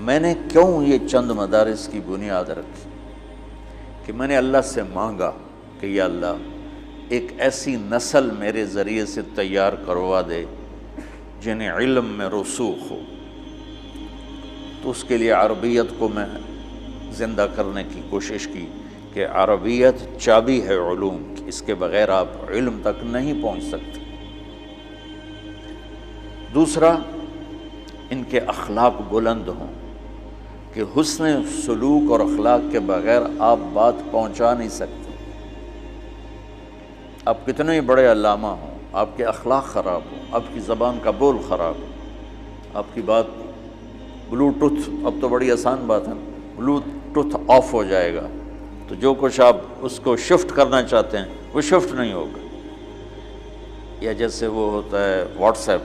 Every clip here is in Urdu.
میں نے کیوں یہ چند مدارس کی بنیاد رکھی کہ میں نے اللہ سے مانگا کہ یا اللہ ایک ایسی نسل میرے ذریعے سے تیار کروا دے جنہیں علم میں رسوخ ہو۔ تو اس کے لیے عربیت کو میں زندہ کرنے کی کوشش کی کہ عربیت چابی ہے علوم کی، اس کے بغیر آپ علم تک نہیں پہنچ سکتے۔ دوسرا، ان کے اخلاق بلند ہوں کہ حسن سلوک اور اخلاق کے بغیر آپ بات پہنچا نہیں سکتے۔ آپ کتنے ہی بڑے علامہ ہوں، آپ کے اخلاق خراب ہوں، آپ کی زبان کا بول خراب ہو، آپ کی بات بلوٹوتھ، اب تو بڑی آسان بات ہے، بلوٹوتھ آف ہو جائے گا تو جو کچھ آپ اس کو شفٹ کرنا چاہتے ہیں وہ شفٹ نہیں ہوگا۔ یا جیسے وہ ہوتا ہے واٹس ایپ،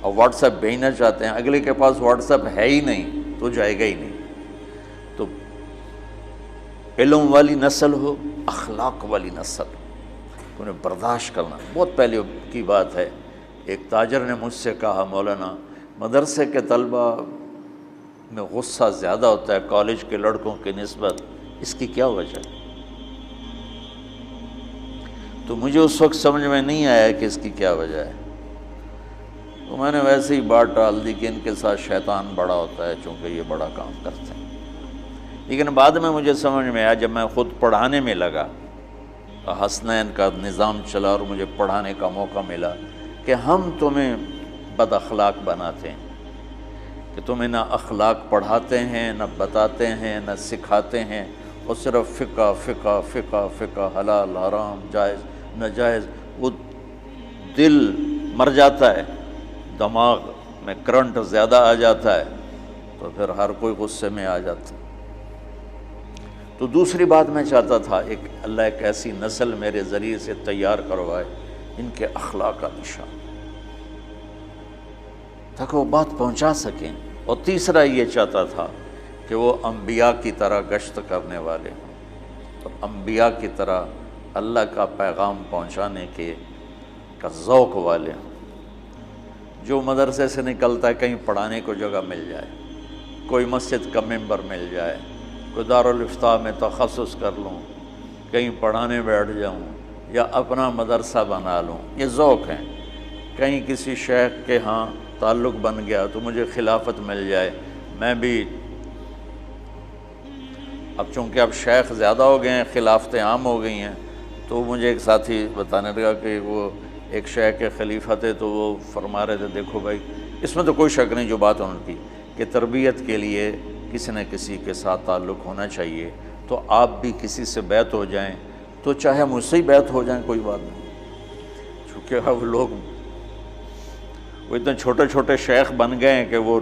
اور واٹس ایپ بھیجنا چاہتے ہیں، اگلے کے پاس واٹس ایپ ہے ہی نہیں تو جائے گا ہی نہیں۔ تو علم والی نسل ہو، اخلاق والی نسل، انہیں برداشت کرنا۔ بہت پہلے کی بات ہے، ایک تاجر نے مجھ سے کہا مولانا مدرسے کے طلبہ میں غصہ زیادہ ہوتا ہے کالج کے لڑکوں کی نسبت، اس کی کیا وجہ ہے؟ تو مجھے اس وقت سمجھ میں نہیں آیا کہ اس کی کیا وجہ ہے، تو میں نے ویسے ہی بات ٹال دی کہ ان کے ساتھ شیطان بڑا ہوتا ہے چونکہ یہ بڑا کام کرتے ہیں۔ لیکن بعد میں مجھے سمجھ میں آیا جب میں خود پڑھانے میں لگا، حسنین کا نظام چلا اور مجھے پڑھانے کا موقع ملا، کہ ہم تمہیں بد اخلاق بناتے ہیں، کہ تمہیں نہ اخلاق پڑھاتے ہیں، نہ بتاتے ہیں، نہ سکھاتے ہیں، اور صرف فقہ فقہ فقہ فقہ، حلال حرام جائز ناجائز۔ وہ دل مر جاتا ہے، دماغ میں کرنٹ زیادہ آ جاتا ہے تو پھر ہر کوئی غصے میں آ جاتا ہے۔ تو دوسری بات میں چاہتا تھا اللہ ایک ایسی نسل میرے ذریعے سے تیار کروائے ان کے اخلاق کا نشان، تاکہ وہ بات پہنچا سکیں۔ اور تیسرا یہ چاہتا تھا کہ وہ انبیاء کی طرح گشت کرنے والے ہوں، اور انبیاء کی طرح اللہ کا پیغام پہنچانے کا ذوق والے ہوں۔ جو مدرسے سے نکلتا ہے کہیں پڑھانے کو جگہ مل جائے، کوئی مسجد کا ممبر مل جائے، کوئی دارالافتاء میں تخصص کر لوں، کہیں پڑھانے بیٹھ جاؤں، یا اپنا مدرسہ بنا لوں، یہ ذوق ہیں۔ کہیں کسی شیخ کے ہاں تعلق بن گیا تو مجھے خلافت مل جائے، میں بھی اب چونکہ اب شیخ زیادہ ہو گئے ہیں، خلافتیں عام ہو گئی ہیں، تو مجھے ایک ساتھی بتانے لگا کہ وہ ایک شیخ کے خلیفہ تھے، تو وہ فرما رہے تھے دیکھو بھائی، اس میں تو کوئی شک نہیں جو بات انہوں نے کی کہ تربیت کے لیے کسی نہ کسی کے ساتھ تعلق ہونا چاہیے، تو آپ بھی کسی سے بیعت ہو جائیں تو چاہے مجھ سے ہی بیعت ہو جائیں کوئی بات نہیں، چونکہ اب لوگ وہ اتنے چھوٹے چھوٹے شیخ بن گئے ہیں کہ وہ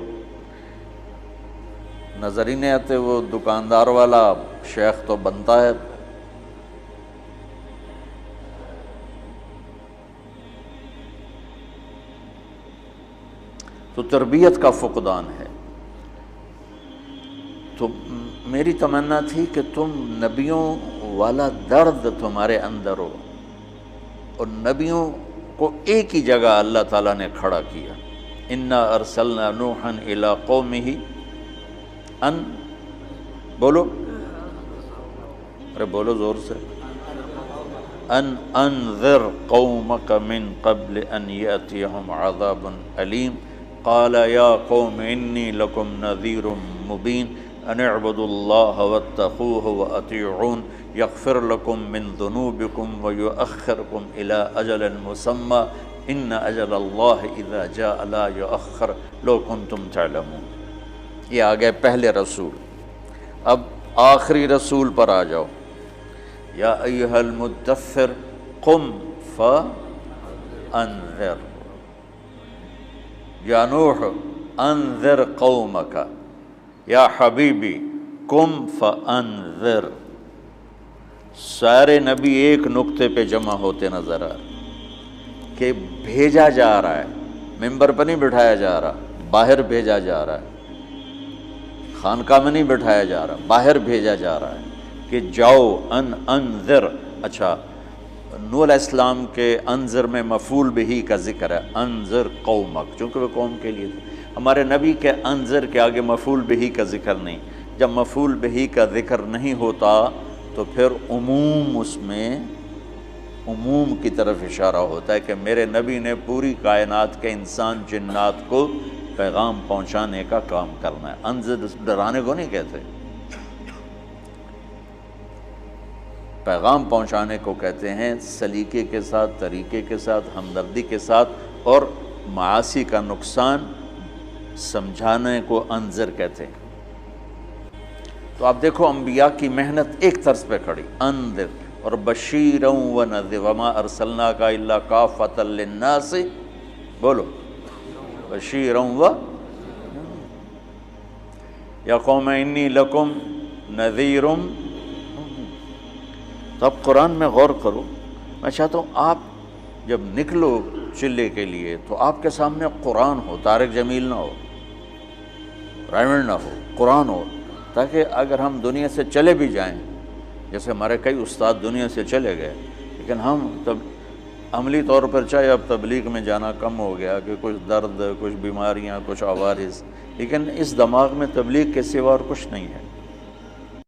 نظر ہی نہیں آتے، وہ دکاندار والا شیخ تو بنتا ہے۔ تو تربیت کا فقدان ہے۔ تو میری تمنا تھی کہ تم نبیوں والا درد تمہارے اندر ہو، اور نبیوں کو ایک ہی جگہ اللہ تعالیٰ نے کھڑا کیا، انا ارسلنا نوحا الی قومہ ان بولو، ارے بولو زور سے، ان انذر قومک من قبل ان یأتیہم عذاب علیم قال یا قوم انی لکم نذیر مبین ان اعبدوا اللہ واتقوہ واطیعون یغفر لکم من ذنوبکم ویؤخرکم الی اجل مسمی ان اجل اللہ اذا جاء لا یؤخر لو کنتم تعلمون۔ یہ آ گئے پہلے رسول، اب آخری رسول پر آ جاؤ، یا ایھا المدثر قم فانذر، یا نوح انذر قومک، یا حبیبی قم فانذر۔ سارے نبی ایک نقطے پہ جمع ہوتے نظر آ رہے کہ بھیجا جا رہا ہے، ممبر پہ نہیں بٹھایا جا رہا، باہر بھیجا جا رہا ہے، خانقاہ میں نہیں بٹھایا جا رہا، باہر بھیجا جا رہا ہے کہ جاؤ انذر۔ اچھا، نوح علیہ السلام کے انذر میں مفعول بہ کا ذکر ہے، انذر قومک، چونکہ وہ قوم کے لیے تھے۔ ہمارے نبی کے انذر کے آگے مفعول بہی کا ذکر نہیں. جب مفعول بہی کا ذکر نہیں ہوتا تو پھر عموم، اس میں عموم کی طرف اشارہ ہوتا ہے کہ میرے نبی نے پوری کائنات کے انسان جنات کو پیغام پہنچانے کا کام کرنا ہے. انذر ڈرانے کو نہیں کہتے، پیغام پہنچانے کو کہتے ہیں، سلیقے کے ساتھ، طریقے کے ساتھ، ہمدردی کے ساتھ، اور معاصی کا نقصان سمجھانے کو انذر کہتے ہیں. تو آپ دیکھو انبیاء کی محنت ایک طرز پہ کھڑی، انذر اور بشیرا ونذیر وما ارسلناک الا کافۃ للناس، بولو بشیرا و یا قوم انی لکم نذیر. تو اب قرآن میں غور کرو. میں چاہتا ہوں آپ جب نکلو چلے کے لیے تو آپ کے سامنے قرآن ہو، طارق جمیل نہ ہو، رائمنڈ نہ ہو، قرآن ہو، تاکہ اگر ہم دنیا سے چلے بھی جائیں، جیسے ہمارے کئی استاد دنیا سے چلے گئے، لیکن ہم تب عملی طور پر چاہے اب تبلیغ میں جانا کم ہو گیا کہ کچھ درد، کچھ بیماریاں، کچھ عوارض، لیکن اس دماغ میں تبلیغ کے سوا اور کچھ نہیں ہے.